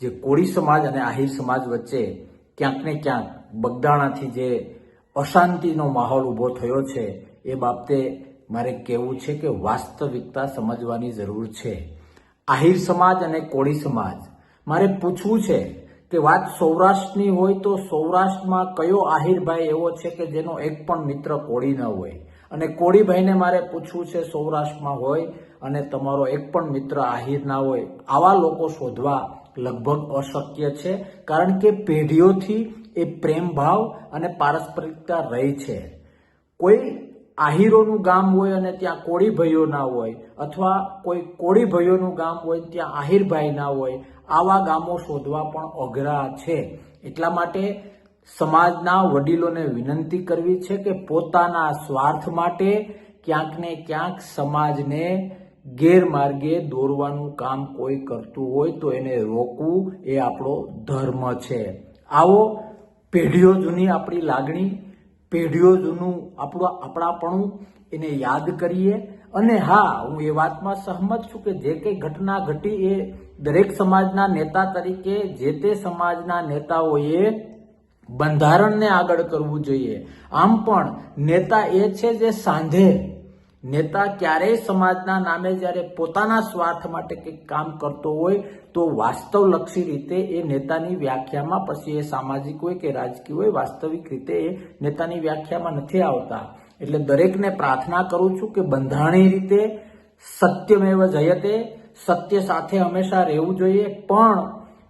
જે કોળી સમાજ અને આહિર સમાજ વચ્ચે ક્યાંક ને ક્યાંક બગદાણાથી જે અશાંતિનો માહોલ ઊભો થયો છે એ બાબતે મારે કહેવું છે કે વાસ્તવિકતા સમજવાની જરૂર છે. આહિર સમાજ અને કોળી સમાજ, મારે પૂછવું છે કે વાત સૌરાષ્ટ્રની હોય તો સૌરાષ્ટ્રમાં કયો આહિરભાઈ એવો છે કે જેનો એક પણ મિત્ર કોળી ન હોય, અને કોળીભાઈને મારે પૂછવું છે સૌરાષ્ટ્રમાં હોય અને તમારો એક પણ મિત્ર આહિર ના હોય. આવા લોકો શોધવા લગભગ અશક્ય છે, કારણ કે પેઢીઓથી એ પ્રેમ ભાવ અને પારસ્પરિકતા રહી છે. કોઈ આહિરોનું ગામ હોય અને ત્યાં કોળી ભાઈઓ ના હોય, અથવા કોઈ કોળી ભાઈઓનું ગામ હોય ત્યાં આહિરભાઈ ના હોય, આવા ગામો શોધવા પણ અઘરા છે. એટલા માટે સમાજના વડીલોને વિનંતી કરવી છે કે પોતાના સ્વાર્થ માટે ક્યાંક ને ક્યાંક સમાજને ગેરમાર્ગે દોરવાનું કામ કોઈ કરતું હોય તો એને રોકવું એ આપણો ધર્મ છે. આવો પેઢીઓ જૂની આપણી લાગણી, પેઢીઓ જૂનું આપણાપણું એને યાદ કરીએ. અને હા, હું એ વાતમાં સહમત છું કે જે કંઈ ઘટના ઘટી એ દરેક સમાજના નેતા તરીકે જે તે સમાજના નેતાઓએ બંધારણને આગળ કરવું જોઈએ. આમ પણ નેતા એ છે જે સાંધે, નેતા ક્યારેય સમાજના નામે જ્યારે પોતાના સ્વાર્થ માટે કંઈક કામ કરતો હોય તો વાસ્તવલક્ષી રીતે એ નેતાની વ્યાખ્યામાં, પછી એ સામાજિક હોય કે રાજકીય હોય, વાસ્તવિક રીતે એ નેતાની વ્યાખ્યામાં નથી આવતા. એટલે દરેકને પ્રાર્થના કરું છું કે બંધારણીય રીતે સત્યમેવ જયતે, સત્ય સાથે હંમેશા રહેવું જોઈએ. પણ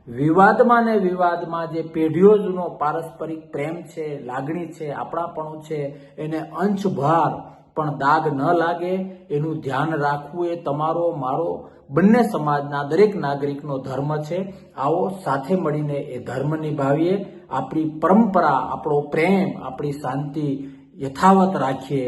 વિવાદમાં ને વિવાદમાં જે પેઢીઓ જૂનો પારસ્પરિક પ્રેમ છે, લાગણી છે, આપણાપણું છે, એને અંશભાર પણ દાગ ન લાગે એનું ધ્યાન રાખવું એ તમારો, મારો, બંને સમાજના દરેક નાગરિકનો ધર્મ છે. આવો સાથે મળીને એ ધર્મ નિભાવીએ, આપણી પરંપરા, આપણો પ્રેમ, આપણી શાંતિ યથાવત રાખીએ.